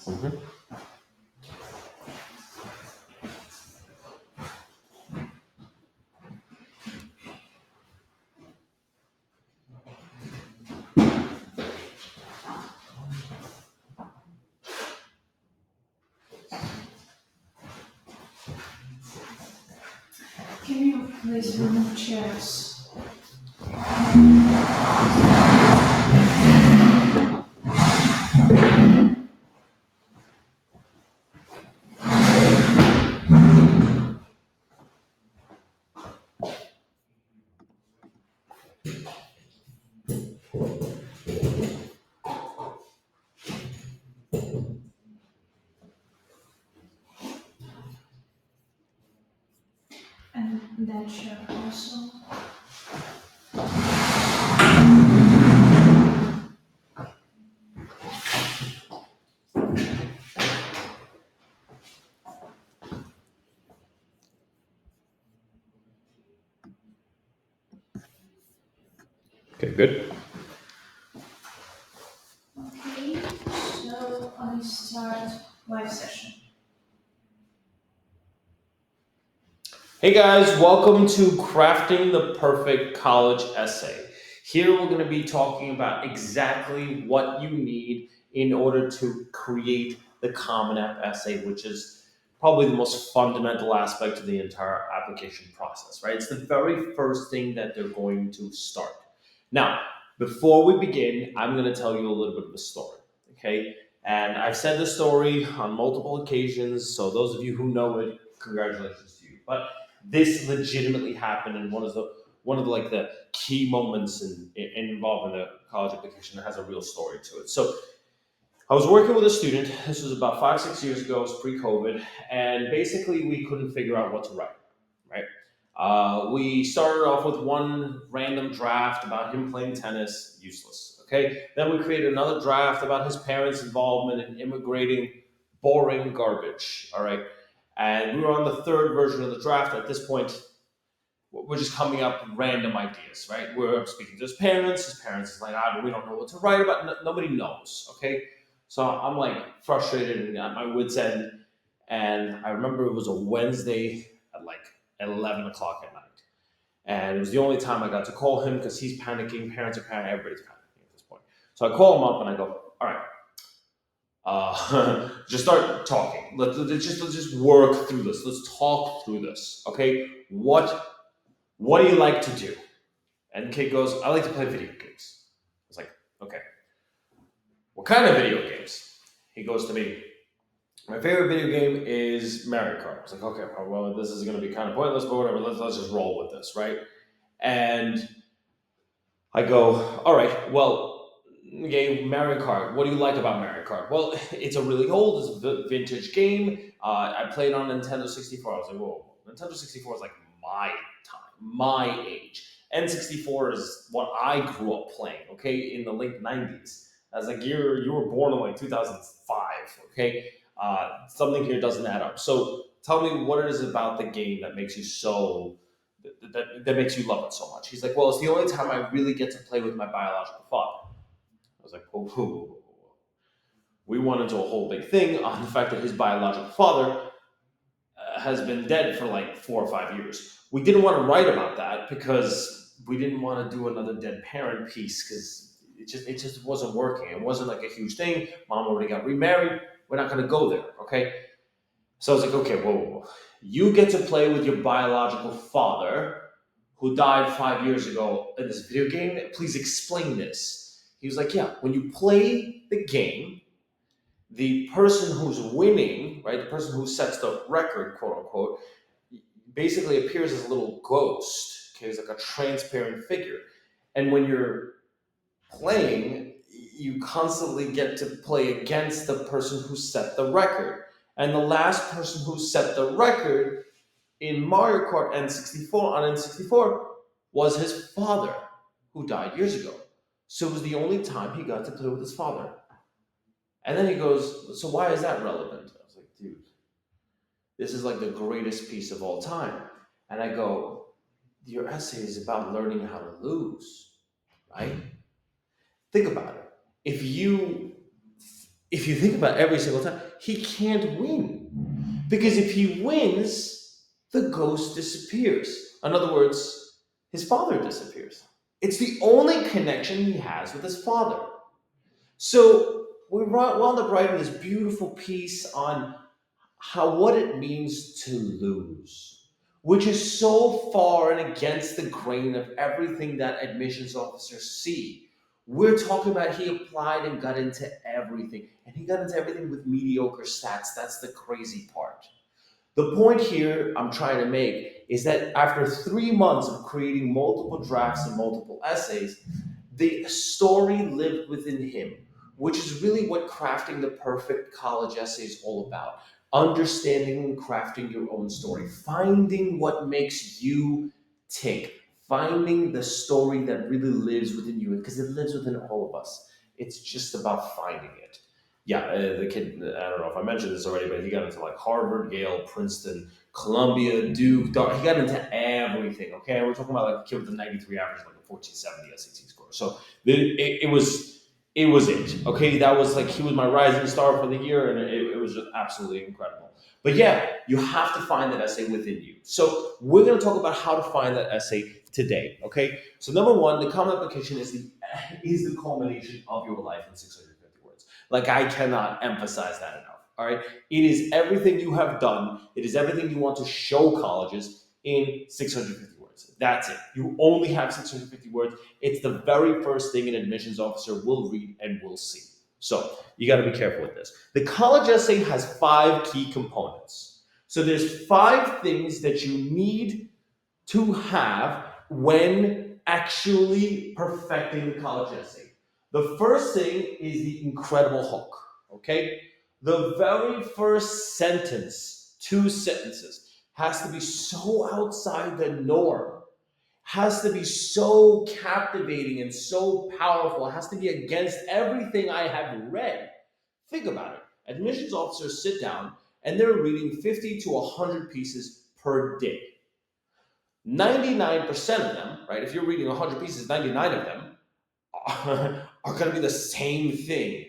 Mhm. Can you please remove chairs? And that chair also. Okay, good. Okay, so I start live session. Hey guys, welcome to Crafting the Perfect College Essay. Here we're going to be talking about exactly what you need in order to create the Common App essay, which is probably the most fundamental aspect of the entire application process, right? It's the very first thing that they're going to start. Now, before we begin, I'm going to tell you a little bit of a story, okay? And I've said this story on multiple occasions, so those of you who know it, congratulations to you. But this legitimately happened in one of the like the key moments involving the college application that has a real story to it. So I was working with a student. This was about 5, 6 years ago. It was pre-COVID, and basically we couldn't figure out what to write. Right? We started off with one random draft about him playing tennis, useless. Okay. Then we created another draft about his parents' involvement in immigrating, boring garbage. All right. And we were on the third version of the draft. At this point, we're just coming up with random ideas, right? We're speaking to his parents. His parents is like, we don't know what to write about. Nobody knows, okay? So I'm like frustrated and at my wits' end. And I remember it was a Wednesday at like 11 o'clock at night. And it was the only time I got to call him because he's panicking. Parents are panicking. Everybody's panicking at this point. So I call him up and I go, all right, just start talking. Let's just work through this. Let's talk through this, okay? What do you like to do? And Kate goes, I like to play video games. I was like, okay, what kind of video games? He goes to me, my favorite video game is Mario Kart. I was like, okay, well, this is going to be kind of pointless, but whatever. Let's just roll with this, right? And I go, all right, well, okay, Mario Kart. What do you like about Mario Kart? Well, it's a really old, it's a vintage game. I played on Nintendo 64. I was like, whoa, Nintendo 64 is like my time, my age. N64 is what I grew up playing, okay, in the late 90s. I was like, you were born in like 2005, okay? Something here doesn't add up. So tell me what it is about the game that makes you that makes you love it so much. He's like, well, it's the only time I really get to play with my biological father. I was like, whoa. We went into a whole big thing on the fact that his biological father has been dead for like 4 or 5 years. We didn't want to write about that because we didn't want to do another dead parent piece because it just wasn't working. It wasn't like a huge thing. Mom already got remarried. We're not going to go there, okay? So I was like, okay, whoa. You get to play with your biological father who died 5 years ago in this video game. Please explain this. He was like, yeah, when you play the game, the person who's winning, right, the person who sets the record, quote unquote, basically appears as a little ghost. Okay, it's like a transparent figure. And when you're playing, you constantly get to play against the person who set the record. And the last person who set the record in Mario Kart N64 on N64 was his father, who died years ago. So it was the only time he got to play with his father. And then he goes, so why is that relevant? I was like, dude, this is like the greatest piece of all time. And I go, your essay is about learning how to lose, right? Think about it. If you if you think about every single time, he can't win. Because if he wins, the ghost disappears. In other words, his father disappears. It's the only connection he has with his father. So we wound up writing this beautiful piece on how what it means to lose, which is so far and against the grain of everything that admissions officers see. We're talking about he applied and got into everything, and he got into everything with mediocre stats. That's the crazy part. The point here I'm trying to make is that after 3 months of creating multiple drafts and multiple essays, the story lived within him, which is really what crafting the perfect college essay is all about. Understanding and crafting your own story, finding what makes you tick, finding the story that really lives within you, because it lives within all of us. It's just about finding it. Yeah, the kid, I don't know if I mentioned this already, but he got into like Harvard, Yale, Princeton, Columbia, Duke. He got into everything. Okay, we're talking about like a kid with a 93 average, like a 1470 SAT score. So it was it. Okay, that was like he was my rising star for the year, and it was just absolutely incredible. But yeah, you have to find that essay within you. So we're going to talk about how to find that essay today. Okay, so number one, the common application is the culmination of your life in 650 words. Like I cannot emphasize that enough. All right, it is everything you have done. It is everything you want to show colleges in 650 words. That's it. You only have 650 words. It's the very first thing an admissions officer will read and will see. So you got to be careful with this. The college essay has 5 key components. So there's 5 things that you need to have when actually perfecting the college essay. The first thing is the incredible hook. Okay, the very first sentence, 2 sentences, has to be so outside the norm, has to be so captivating and so powerful, it has to be against everything I have read. Think about it. Admissions officers sit down and they're reading 50 to 100 pieces per day. 99% of them, right? If you're reading 100 pieces, 99 of them are going to be the same thing.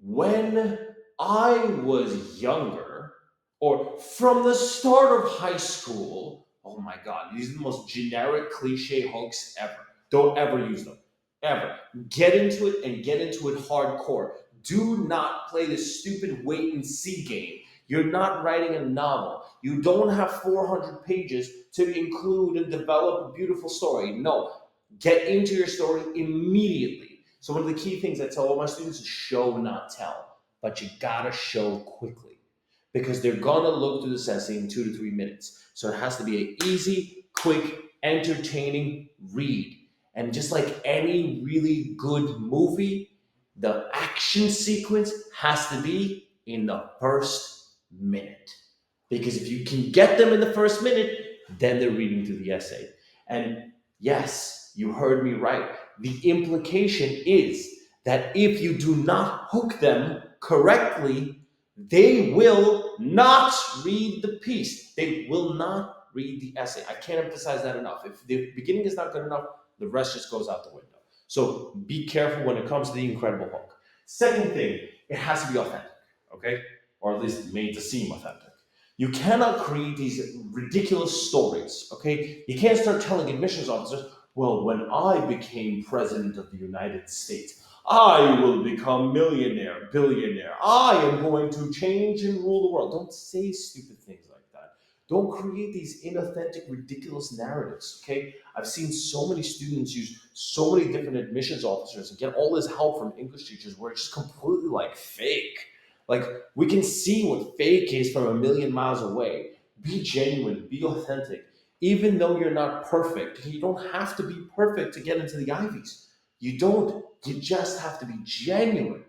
When I was younger, or from the start of high school, oh my God, these are the most generic cliche hooks ever. Don't ever use them. Ever. Get into it and get into it hardcore. Do not play this stupid wait and see game. You're not writing a novel. You don't have 400 pages to include and develop a beautiful story. No, get into your story immediately. So one of the key things I tell all my students is show, not tell. But you gotta show quickly because they're gonna look through this essay in 2 to 3 minutes. So it has to be an easy, quick, entertaining read. And just like any really good movie, the action sequence has to be in the first minute. Because if you can get them in the first minute, then they're reading through the essay. And yes, you heard me right. The implication is that if you do not hook them correctly, they will not read the piece. They will not read the essay. I can't emphasize that enough. If the beginning is not good enough, the rest just goes out the window. So be careful when it comes to the incredible hook. Second thing, it has to be authentic, okay? Or at least made to seem authentic. You cannot create these ridiculous stories, okay? You can't start telling admissions officers, well, when I became president of the United States, I will become millionaire, billionaire. I am going to change and rule the world. Don't say stupid things like that. Don't create these inauthentic, ridiculous narratives, okay? I've seen so many students use so many different admissions officers and get all this help from English teachers where it's just completely like fake. Like, we can see what fake is from a million miles away. Be genuine, be authentic. Even though you're not perfect, you don't have to be perfect to get into the Ivies. You don't. You just have to be genuine,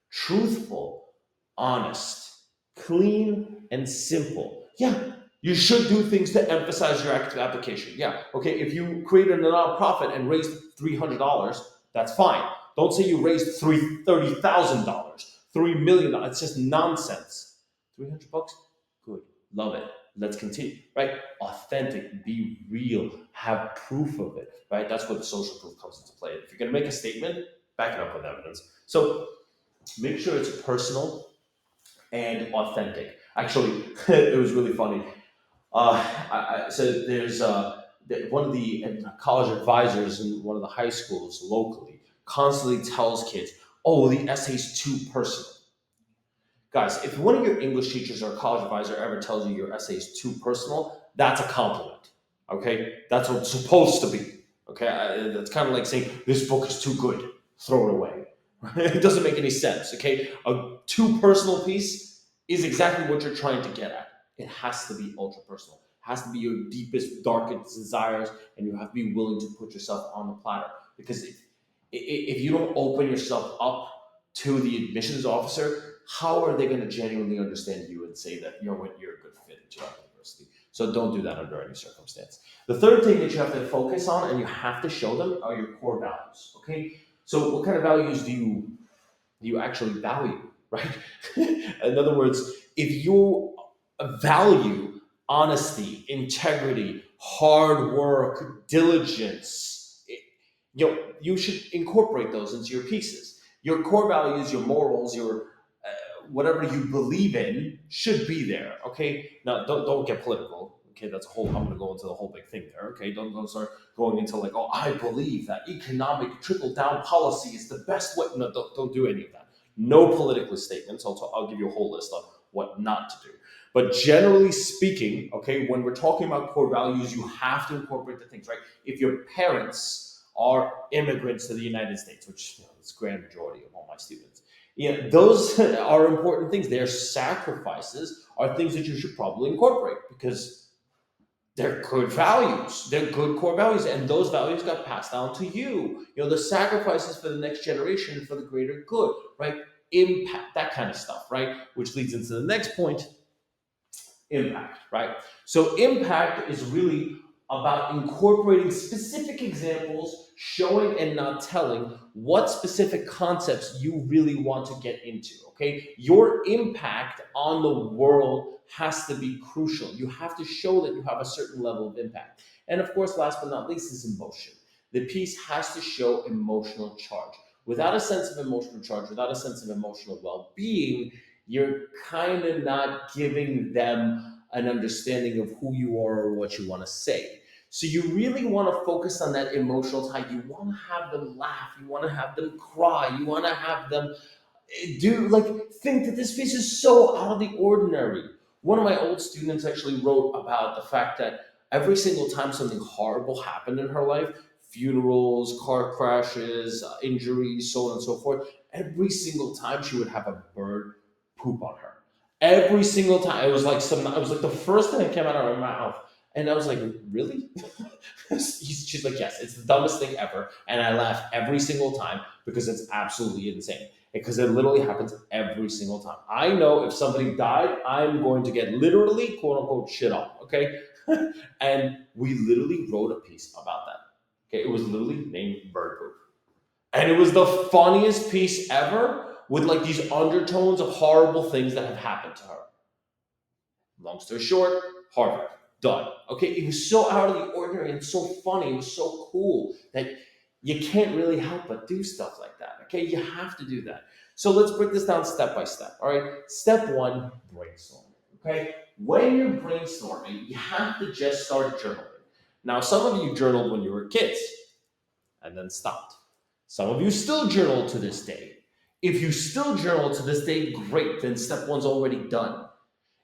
truthful, honest, clean, and simple. Yeah, you should do things to emphasize your application. Yeah, okay, if you created a nonprofit and raised $300, that's fine. Don't say you raised $30,000, $3 million. It's just nonsense. 300 bucks? Good. Love it. Let's continue, right? Authentic, be real, have proof of it, right? That's where the social proof comes into play. If you're going to make a statement, back it up with evidence. So Make sure it's personal and authentic. Actually, it was really funny. So there's one of the college advisors in one of the high schools locally constantly tells kids, "Oh, the essay's too personal." Guys, if one of your English teachers or college advisor ever tells you your essay is too personal, that's a compliment. Okay, that's what it's supposed to be. Okay, that's kind of like saying this book is too good, throw it away. It doesn't make any sense. Okay, a too personal piece is exactly what you're trying to get at. It has to be ultra personal. It has to be your deepest, darkest desires, and you have to be willing to put yourself on the platter. Because if you don't open yourself up to the admissions officer, how are they going to genuinely understand you and say that you're a good fit at your university? So don't do that under any circumstance. The third thing that you have to focus on and you have to show them are your core values. Okay, so what kind of values do you actually value, right? In other words, if you value honesty, integrity, hard work, diligence, you should incorporate those into your pieces. Your core values, your morals, your whatever you believe in should be there. Okay, now don't get political. Okay, that's a whole. I'm going to go into the whole big thing there. Okay, don't start going into like, oh, I believe that economic trickle down policy is the best way. No, don't do any of that. No political statements. I'll give you a whole list of what not to do. But generally speaking, okay, when we're talking about core values, you have to incorporate the things, right? If your parents are immigrants to the United States, which is the grand majority of all my students, those are important things. Their sacrifices are things that you should probably incorporate because they're good values. They're good core values, and those values got passed down to you. The sacrifices for the next generation for the greater good, right? Impact, that kind of stuff, right? Which leads into the next point, impact, right? So impact is really about incorporating specific examples, showing and not telling what specific concepts you really want to get into. Okay, your impact on the world has to be crucial. You have to show that you have a certain level of impact. And of course, last but not least, is emotion. The piece has to show emotional charge. Without a sense of emotional charge, without a sense of emotional well-being, you're kind of not giving them an understanding of who you are or what you want to say. So you really want to focus on that emotional tie. You want to have them laugh. You want to have them cry. You want to have them think that this piece is so out of the ordinary. One of my old students actually wrote about the fact that every single time something horrible happened in her life, funerals, car crashes, injuries, so on and so forth, every single time she would have a bird poop on her. Every single time. It was like the first thing that came out of her mouth. And I was like, really? She's like, yes, it's the dumbest thing ever. And I laugh every single time because it's absolutely insane. Because it literally happens every single time. I know if somebody died, I'm going to get literally, quote unquote, shit on. Okay. And we literally wrote a piece about that. Okay. It was literally named Bird Poop. And it was the funniest piece ever with like these undertones of horrible things that have happened to her. Long story short, Harvard, done. Okay, it was so out of the ordinary and so funny. It was so cool that you can't really help but do stuff like that. Okay, you have to do that. So let's break this down step by step. All right, step one, brainstorming. Okay, when you're brainstorming, you have to just start journaling. Now, some of you journaled when you were kids and then stopped. Some of you still journal to this day. If you still journal to this day, great, then step one's already done.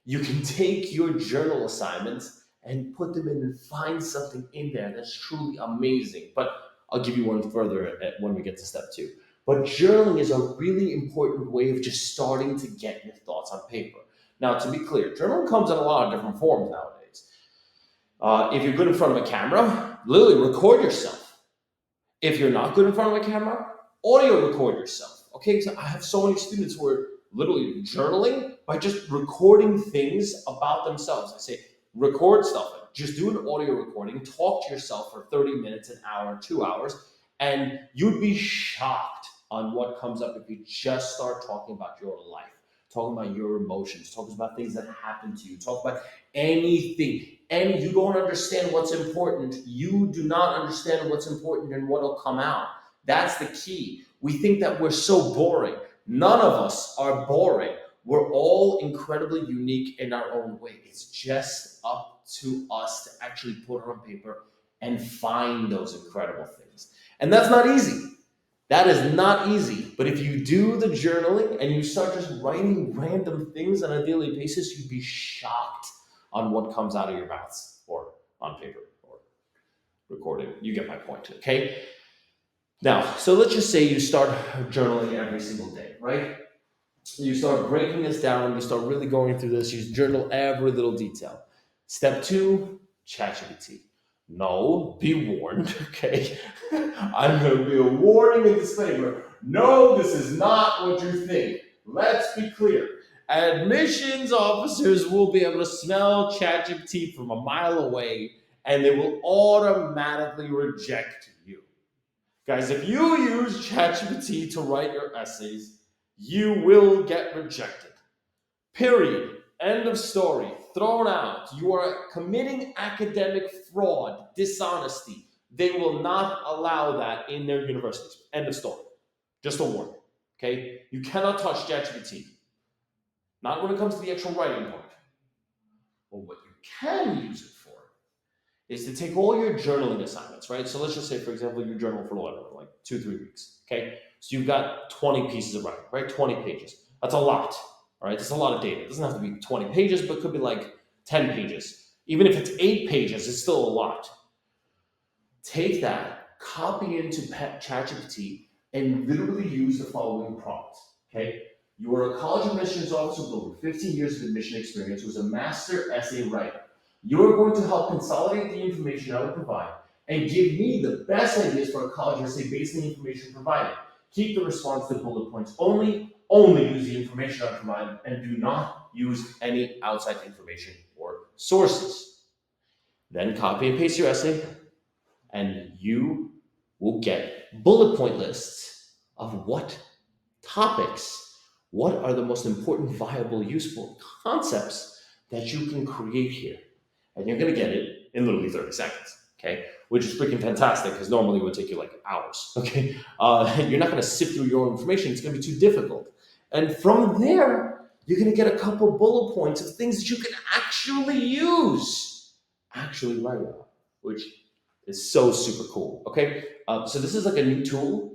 You can take your journal assignments and put them in and find something in there that's truly amazing. But I'll give you one further when we get to step two. But journaling is a really important way of just starting to get your thoughts on paper. Now, to be clear, journaling comes in a lot of different forms nowadays. If you're good in front of a camera, literally record yourself. If you're not good in front of a camera, audio record yourself. Okay, so I have so many students who are literally journaling by just recording things about themselves. I say, record stuff. Just do an audio recording, talk to yourself for 30 minutes, an hour, 2 hours, and you'd be shocked on what comes up if you just start talking about your life, talking about your emotions, talking about things that happen to you, talk about anything. And you don't understand what's important. You do not understand what's important and what'll come out. That's the key. We think that we're so boring. None of us are boring. We're all incredibly unique in our own way. It's just up to us to actually put it on paper and find those incredible things. And that's not easy. That is not easy. But if you do the journaling and you start just writing random things on a daily basis, you'd be shocked on what comes out of your mouths or on paper or recording. You get my point, okay? Now, so let's just say you start journaling every single day, right? You start breaking this down, you start really going through this, you journal every little detail. Step two, ChatGPT. No, be warned, okay? I'm going to be a warning and disclaimer. No, this is not what you think. Let's be clear. Admissions officers will be able to smell ChatGPT from a mile away and they will automatically reject you. Guys, if you use ChatGPT to write your essays, you will get rejected. Period. End of story. Thrown out. You are committing academic fraud, dishonesty. They will not allow that in their universities. End of story. Just a warning. Okay? You cannot touch ChatGPT. Not when it comes to the actual writing part. But what you can use it for is to take all your journaling assignments, right? So let's just say, for example, you journal for whatever, like 2-3 weeks, okay? So you've got 20 pieces of writing, right? 20 pages. That's a lot, all right? That's a lot of data. It doesn't have to be 20 pages, but it could be like 10 pages. Even if it's 8 pages, it's still a lot. Take that, copy into ChatGPT, and literally use the following prompt, okay? You are a college admissions officer with over 15 years of admission experience who's a master essay writer. You are going to help consolidate the information I would provide and give me the best ideas for a college essay based on the information provided. Keep the response to bullet points only. Only use the information I provide and do not use any outside information or sources. Then copy and paste your essay, and you will get bullet point lists of what topics, what are the most important, viable, useful concepts that you can create here. And you're going to get it in literally 30 seconds, okay? Which is freaking fantastic because normally it would take you like hours, okay? You're not going to sift through your own information. It's going to be too difficult. And from there, you're going to get a couple bullet points of things that you can actually use, actually write about, which is so super cool, okay? So this is like a new tool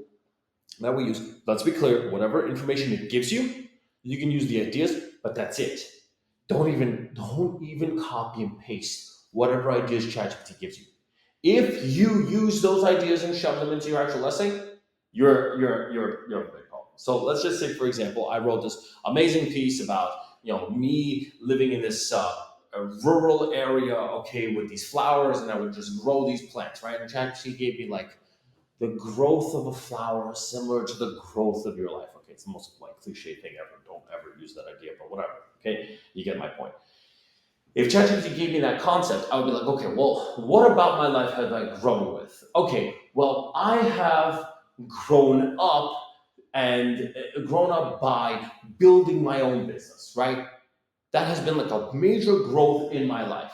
that we use. Let's be clear, whatever information it gives you, you can use the ideas, but that's it. Don't even copy and paste whatever ideas ChatGPT gives you. If you use those ideas and shove them into your actual essay, you're a big problem. So let's just say, for example, I wrote this amazing piece about me living in this a rural area, okay, with these flowers, and I would just grow these plants, right? And ChatGPT gave me like the growth of a flower similar to the growth of your life. Okay, it's the most like cliche thing ever. Don't ever use that idea, but whatever. Okay, you get my point. If ChatGPT gave me that concept, I would be like, okay, well, what about my life have I grown with? Okay, well, I have grown up and grown up by building my own business, right? That has been like a major growth in my life.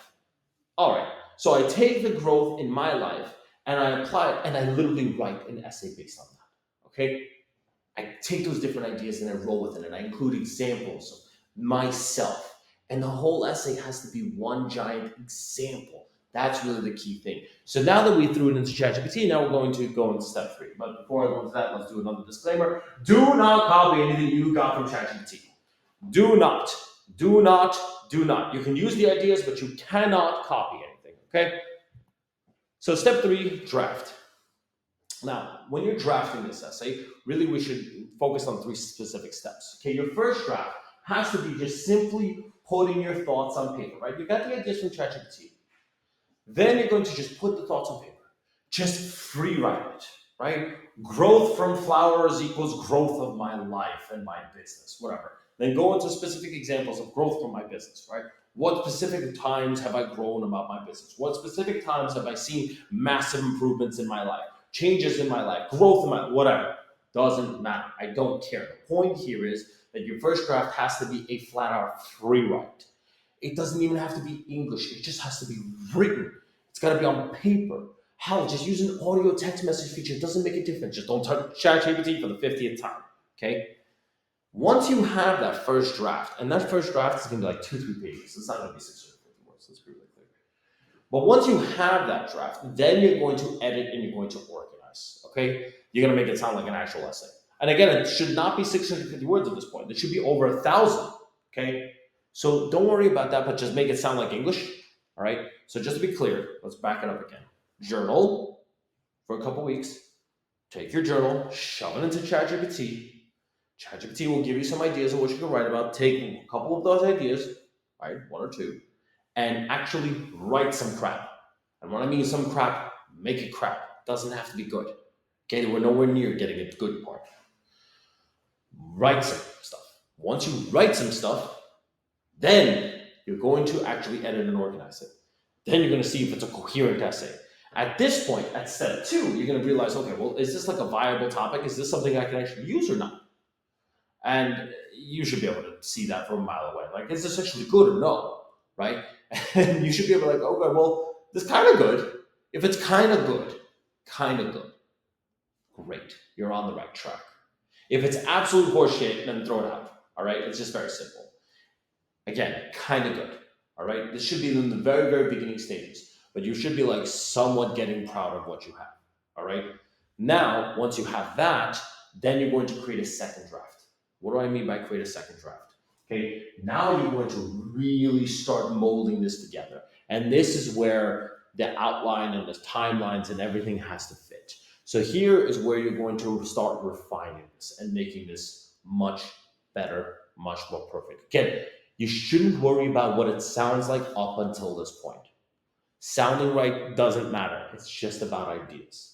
All right, so I take the growth in my life and I apply it and I literally write an essay based on that. Okay, I take those different ideas and I roll with it and I include examples of myself. And the whole essay has to be one giant example. That's really the key thing. So now that we threw it into ChatGPT, now we're going to go into step 3. But before I go into that, let's do another disclaimer. Do not copy anything you got from ChatGPT. Do not. Do not. Do not. You can use the ideas, but you cannot copy anything. Okay? So step 3, draft. Now, when you're drafting this essay, really we should focus on 3 specific steps. Okay, your first draft has to be just simply putting your thoughts on paper, right? You got the ideas from ChatGPT. Then you're going to just put the thoughts on paper. Just free write it, right? Growth from flowers equals growth of my life and my business, whatever. Then go into specific examples of growth from my business, right? What specific times have I grown about my business? What specific times have I seen massive improvements in my life? Changes in my life, growth in my life, whatever. Doesn't matter. I don't care. The point here is that your first draft has to be a flat out free write. It doesn't even have to be English. It just has to be written. It's got to be on paper. Hell, just use an audio text message feature. It doesn't make a difference. Just don't touch ChatGPT for the 50th time. Okay? Once you have that first draft, and that first draft is going to be like 2, 3 pages. It's not going to be 650 words. Let's be really clear. But once you have that draft, then you're going to edit and you're going to organize. Okay, you're going to make it sound like an actual essay. And again, it should not be 650 words at this point. It should be over 1,000. Okay, so don't worry about that, but just make it sound like English. All right. So just to be clear, let's back it up again. Journal for a couple weeks. Take your journal, shove it into ChatGPT. ChatGPT will give you some ideas of what you can write about. Take a couple of those ideas, right, 1 or 2, and actually write some crap. And when I mean some crap, make it crap. It doesn't have to be good. Okay, we're nowhere near getting a good part. Write some stuff. Once you write some stuff, then you're going to actually edit and organize it. Then you're going to see if it's a coherent essay. At this point, at step 2, you're going to realize, okay, well, is this like a viable topic? Is this something I can actually use or not? And you should be able to see that from a mile away. Like, is this actually good or no? Right? And you should be able to like, okay, well, this kind of good. If it's kind of good, great. You're on the right track. If it's absolute horseshit, then throw it out. All right? It's just very simple. Again, kind of good. All right? This should be in the very, very beginning stages. But you should be like somewhat getting proud of what you have. All right? Now, once you have that, then you're going to create a second draft. What do I mean by create a second draft? Okay, now you're going to really start molding this together. And this is where the outline and the timelines and everything has to fit. So here is where you're going to start refining this and making this much better, much more perfect. Again, you shouldn't worry about what it sounds like up until this point. Sounding right doesn't matter. It's just about ideas.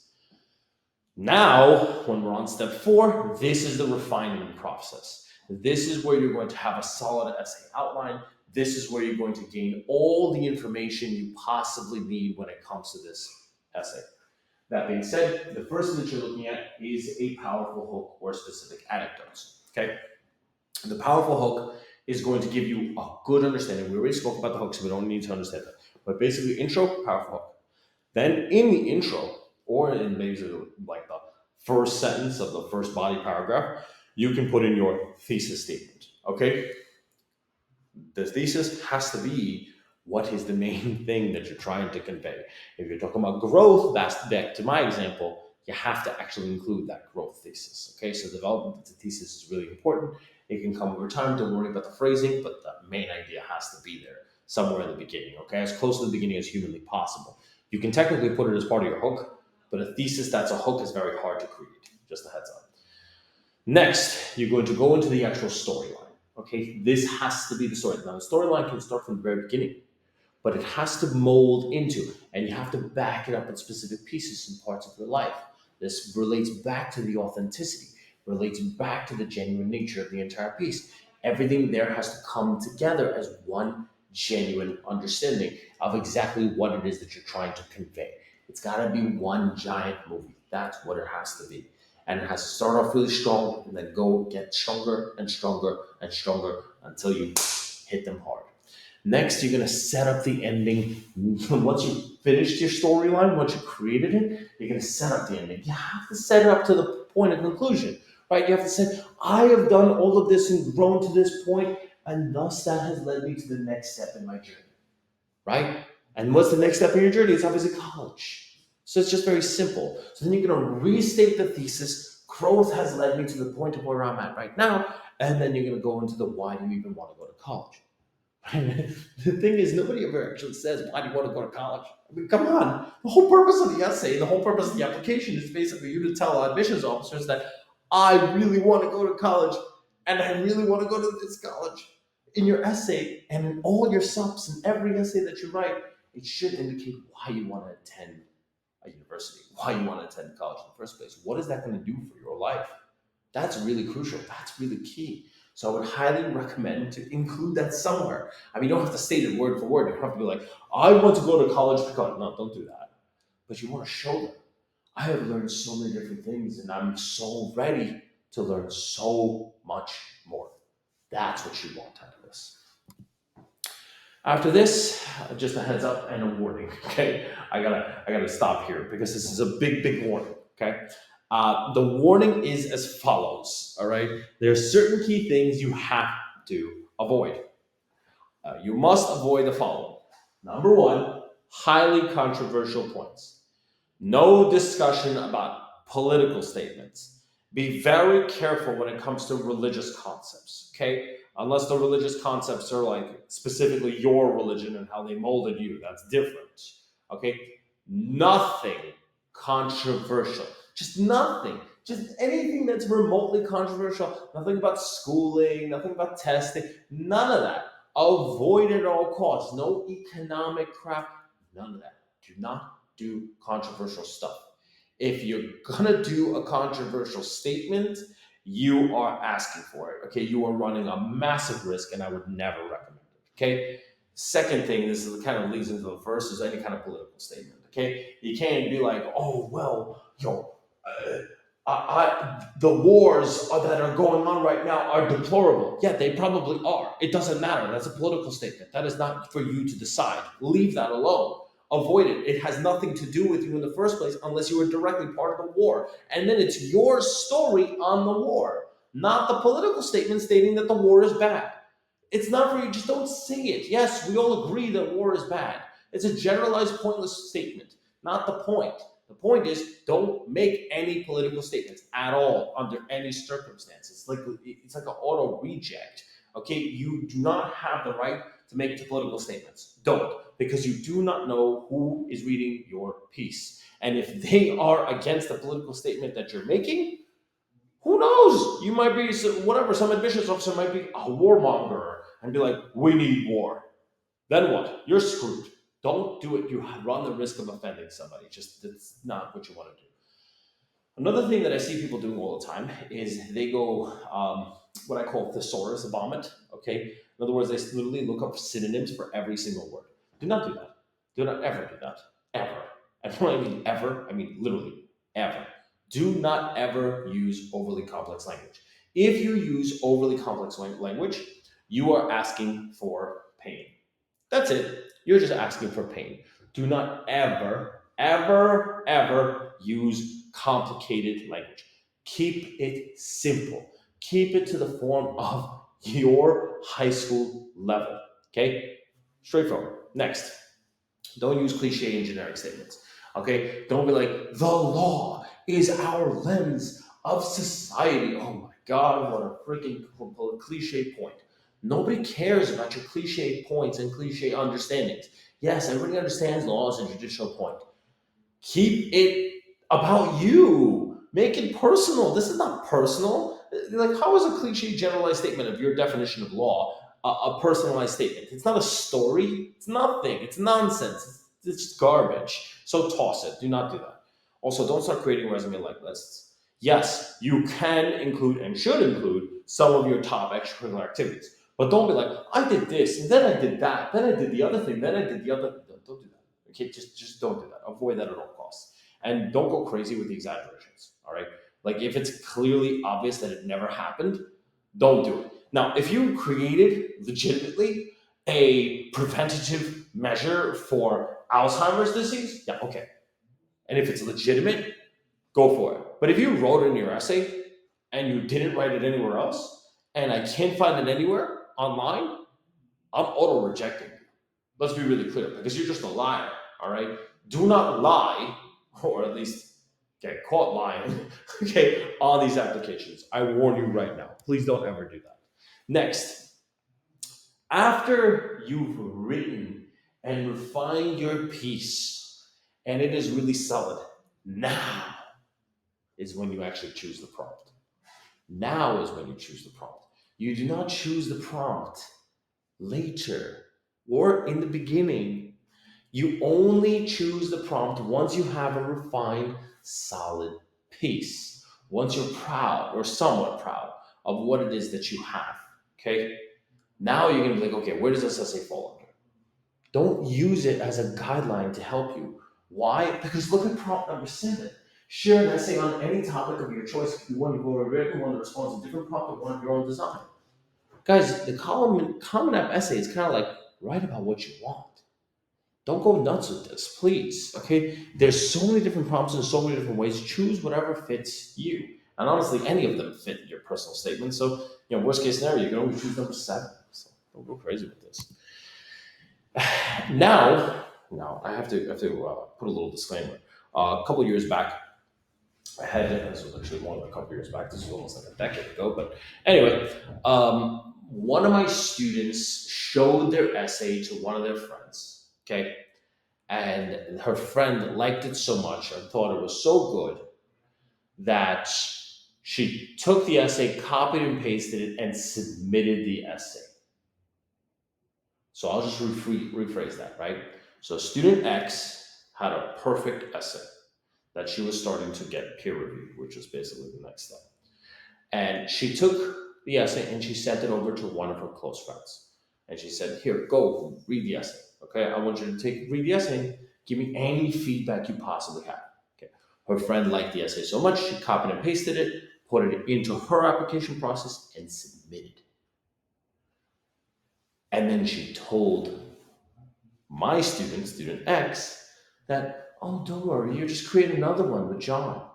Now, when we're on step 4, this is the refinement process. This is where you're going to have a solid essay outline. This is where you're going to gain all the information you possibly need when it comes to this essay. That being said, the first thing that you're looking at is a powerful hook or specific anecdotes. Okay? The powerful hook is going to give you a good understanding. We already spoke about the hook, so we don't need to understand that. But basically, intro, powerful hook. Then in the intro, or in maybe like the first sentence of the first body paragraph, you can put in your thesis statement. Okay? The thesis has to be what is the main thing that you're trying to convey. If you're talking about growth, that's back to my example, you have to actually include that growth thesis. Okay, so development of the thesis is really important. It can come over time. Don't worry about the phrasing, but the main idea has to be there somewhere in the beginning. Okay, as close to the beginning as humanly possible. You can technically put it as part of your hook, but a thesis that's a hook is very hard to create. Just a heads up. Next, you're going to go into the actual storyline. Okay, this has to be the story. Now, the storyline can start from the very beginning, but it has to mold into, and you have to back it up in specific pieces and parts of your life. This relates back to the authenticity, relates back to the genuine nature of the entire piece. Everything there has to come together as one genuine understanding of exactly what it is that you're trying to convey. It's got to be one giant movie. That's what it has to be. And it has to start off really strong and then go get stronger and stronger and stronger until you hit them hard. Next, you're going to set up the ending. Once you've finished your storyline, once you created it, you're going to set up the ending. You have to set it up to the point of conclusion, right? You have to say, I have done all of this and grown to this point, and thus that has led me to the next step in my journey, right? And what's the next step in your journey? It's obviously college. So it's just very simple. So then you're going to restate the thesis. Growth has led me to the point of where I'm at right now. And then you're going to go into the why do you even want to go to college? The thing is, nobody ever actually says, why do you want to go to college? I mean, come on. The whole purpose of the essay, the whole purpose of the application is basically you to tell admissions officers that I really want to go to college and I really want to go to this college. In your essay and in all your subs and every essay that you write, it should indicate why you want to attend a university, why you want to attend college in the first place. What is that going to do for your life? That's really crucial. That's really key. So I would highly recommend to include that somewhere. I mean, you don't have to state it word for word. You don't have to be like, I want to go to college because, no, don't do that. But you want to show them. I have learned so many different things and I'm so ready to learn so much more. That's what you want out of this. After this, just a heads up and a warning. Okay, I gotta stop here because this is a big warning. Okay, The warning is as follows. All right, there are certain key things you have to avoid. You must avoid the following. Number one, highly controversial points. No discussion about political statements. Be very careful when it comes to religious concepts, okay? Unless the religious concepts are like specifically your religion and how they molded you, that's different, okay? Nothing controversial. Just nothing. Just anything that's remotely controversial. Nothing about schooling, nothing about testing, none of that. Avoid it at all costs. No economic crap, none of that. Do not do controversial stuff. If you're gonna do a controversial statement, you are asking for it. Okay, you are running a massive risk, and I would never recommend it. Okay. Second thing, this is kind of leads into the first, is any kind of political statement. Okay, you can't be like, oh well, the wars that are going on right now are deplorable. Yeah, they probably are. It doesn't matter. That's a political statement. That is not for you to decide. Leave that alone. Avoid it. It has nothing to do with you in the first place unless you were directly part of the war. And then it's your story on the war, not the political statement stating that the war is bad. It's not for you. Just don't say it. Yes, we all agree that war is bad. It's a generalized, pointless statement, not the point. The point is, don't make any political statements at all under any circumstances. It's like an auto reject. Okay, you do not have the right to make political statements. Don't, because you do not know who is reading your piece, and if they are against the political statement that you're making, who knows? You might be whatever. Some admissions officer might be a warmonger and be like, "We need war." Then what? You're screwed. Don't do it. You run the risk of offending somebody. Just that's not what you want to do. Another thing that I see people doing all the time is they go what I call thesaurus vomit. Okay, in other words, they literally look up synonyms for every single word. Do not do that. Do not ever do that. Ever. And when I mean ever, I mean literally ever. Do not ever use overly complex language. If you use overly complex language, you are asking for pain. That's it. You're just asking for pain. Do not ever, ever, ever use complicated language. Keep it simple. Keep it to the form of your high school level. Okay? Straightforward. Next, don't use cliche and generic statements. Okay? Don't be like, the law is our lens of society. Oh my God, what a freaking cliche point. Nobody cares about your cliche points and cliche understandings. Yes, everybody understands law as a judicial point. Keep it about you. Make it personal. This is not personal. Like, how is a cliche generalized statement of your definition of law a personalized statement? It's not a story. It's nothing. It's nonsense. It's just garbage. So toss it. Do not do that. Also, don't start creating resume like lists. Yes, you can include and should include some of your top extracurricular activities, but don't be like, I did this, and then I did that, then I did the other thing, then I did the other. Don't do that. Okay, just don't do that. Avoid that at all costs, and don't go crazy with the exaggerations. All right, like if it's clearly obvious that it never happened, don't do it. Now, if you created legitimately a preventative measure for Alzheimer's disease, yeah, okay. And if it's legitimate, go for it. But if you wrote it in your essay and you didn't write it anywhere else, and I can't find it anywhere online, I'm auto rejecting. Let's be really clear, because you're just a liar. All right, do not lie, or at least get caught lying. Okay, on these applications. I warn you right now. Please don't ever do that. Next, after you've written and refined your piece, and it is really solid, now is when you actually choose the prompt. Now is when you choose the prompt. You do not choose the prompt later or in the beginning. You only choose the prompt once you have a refined, solid piece. Once you're proud or somewhat proud of what it is that you have. Okay? Now you're going to be like, okay, where does this essay fall under? Don't use it as a guideline to help you. Why? Because look at prompt number 7. Share an essay on any topic of your choice. If you want to go a written one that responds to a different prompt or one of your own design. Guys, the Common App essay is kind of like write about what you want. Don't go nuts with this, please. Okay, there's so many different prompts in so many different ways. Choose whatever fits you, and honestly, any of them fit your personal statement. So, worst case scenario, you can always choose number seven. So don't go crazy with this. Now I have to put a little disclaimer. A couple years back, this was actually more than a couple years back. This was almost like a decade ago. But anyway, one of my students showed their essay to one of their friends. Okay, and her friend liked it so much and thought it was so good that she took the essay, copied and pasted it, and submitted the essay. So I'll just rephrase that, right? So student X had a perfect essay that she was starting to get peer reviewed, which is basically the next step. And she took the essay and she sent it over to one of her close friends. And she said, "Here, go read the essay. Okay, I want you to read the essay. Give me any feedback you possibly have." Okay. Her friend liked the essay so much, she copied and pasted it, put it into her application process, and submitted. And then she told my student, student X, that, "Oh, don't worry, you just create another one with John."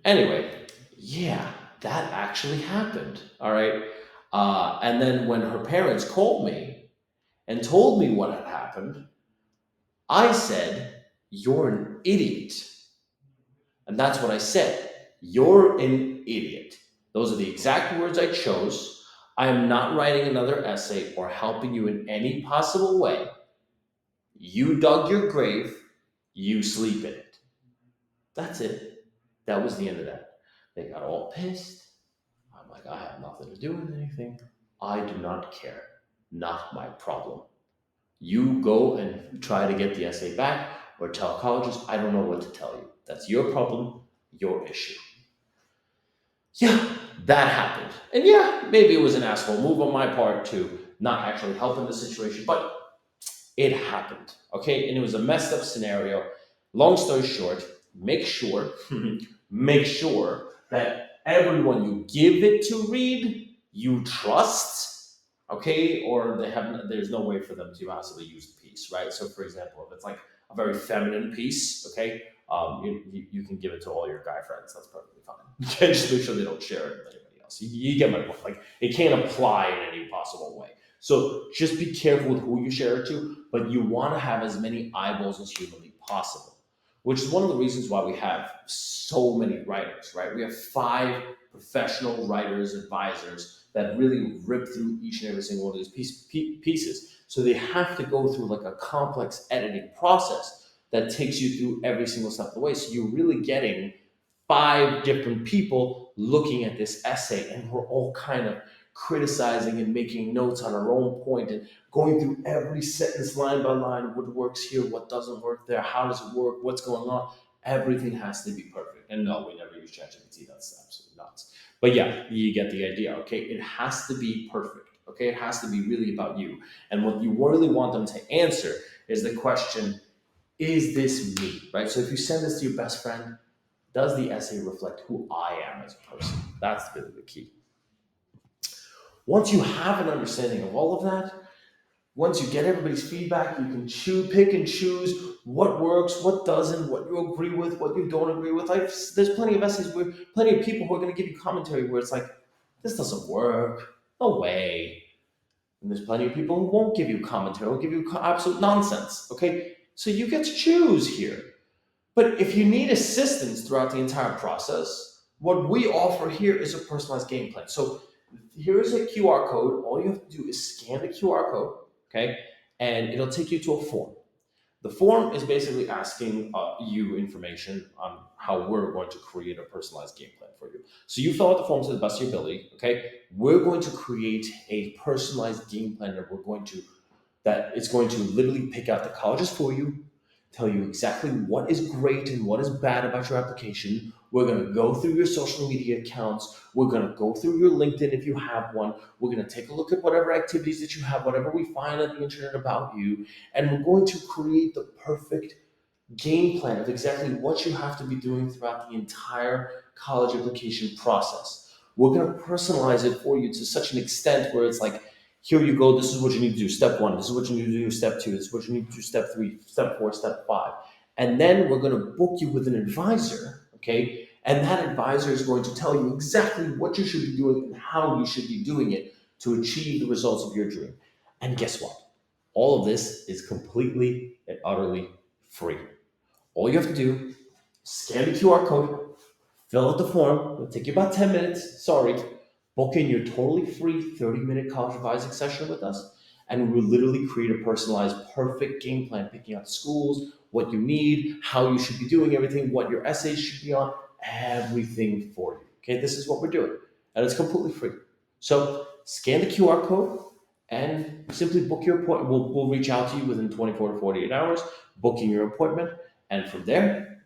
Anyway, yeah, that actually happened. All right. And then when her parents called me and told me what had happened, I said, "You're an idiot." And that's what I said. "You're an idiot." Those are the exact words I chose. I am not writing another essay or helping you in any possible way. You dug your grave, you sleep in it. That's it. That was the end of that. They got all pissed. I'm like, "I have nothing to do with anything. I do not care. Not my problem. You go and try to get the essay back or tell colleges. I don't know what to tell you. That's your problem, your issue." Yeah, that happened. And yeah, maybe it was an asshole move on my part to not actually help in the situation, but it happened. Okay. And it was a messed up scenario. Long story short, make sure, make sure that everyone you give it to read, you trust. Okay. Or there's no way for them to possibly use the piece, right? So, for example, if it's like a very feminine piece, okay, you can give it to all your guy friends. That's perfectly fine. Okay, just make sure they don't share it with anybody else. You get my point. Like, it can't apply in any possible way. So just be careful with who you share it to, but you want to have as many eyeballs as humanly possible, which is one of the reasons why we have so many writers, right? We have five professional writers, advisors that really rip through each and every single one of these pieces. So they have to go through like a complex editing process that takes you through every single step of the way. So you're really getting five different people looking at this essay, and we're all kind of criticizing and making notes on our own point and going through every sentence line by line. What works here, what doesn't work there, how does it work, what's going on. Everything has to be perfect. And no, we never use ChatGPT. That's absolutely nuts. But yeah, you get the idea. Okay, it has to be perfect. Okay, it has to be really about you. And what you really want them to answer is the question, is this me? Right? So if you send this to your best friend, does the essay reflect who I am as a person? That's really the key. Once you have an understanding of all of that, once you get everybody's feedback, you can pick and choose what works, what doesn't, what you agree with, what you don't agree with. There's plenty of essays where plenty of people who are going to give you commentary where it's like, "This doesn't work. No way." And there's plenty of people who won't give you commentary, will give you absolute nonsense. Okay, so you get to choose here. But if you need assistance throughout the entire process, what we offer here is a personalized game plan. So here's a QR code. All you have to do is scan the QR code, okay? And it'll take you to a form. The form is basically asking you information on how we're going to create a personalized game plan for you. So you fill out the form to the best of your ability, okay? We're going to create a personalized game plan that it's going to literally pick out the colleges for you, tell you exactly what is great and what is bad about your application. We're going to go through your social media accounts. We're going to go through your LinkedIn if you have one. We're going to take a look at whatever activities that you have, whatever we find on the internet about you, and we're going to create the perfect game plan of exactly what you have to be doing throughout the entire college application process. We're going to personalize it for you to such an extent where it's like, Here you go. This is what you need to do. Step one. This is what you need to do. Step two. This is what you need to do. Step three, step four, step five. And then we're going to book you with an advisor. Okay. And that advisor is going to tell you exactly what you should be doing and how you should be doing it to achieve the results of your dream. And guess what? All of this is completely and utterly free. All you have to do, scan the QR code, fill out the form. It'll take you about 10 minutes. Sorry. Book in your totally free 30-minute college advising session with us. And we'll literally create a personalized, perfect game plan, picking out schools, what you need, how you should be doing everything, what your essays should be on, everything for you. Okay, this is what we're doing. And it's completely free. So scan the QR code and simply book your appointment. We'll reach out to you within 24 to 48 hours, booking your appointment. And from there,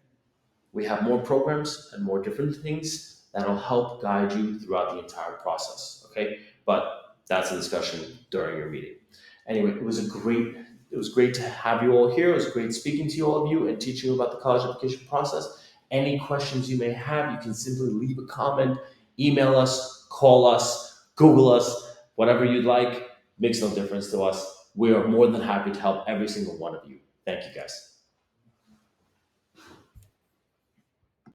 we have more programs and more different things that'll help guide you throughout the entire process. Okay, but that's a discussion during your meeting. Anyway, it was great to have you all here. It was great speaking to you, all of you, and teaching you about the college application process. Any questions you may have, you can simply leave a comment, email us, call us, Google us, whatever you'd like. Makes no difference to us. We are more than happy to help every single one of you. Thank you, guys.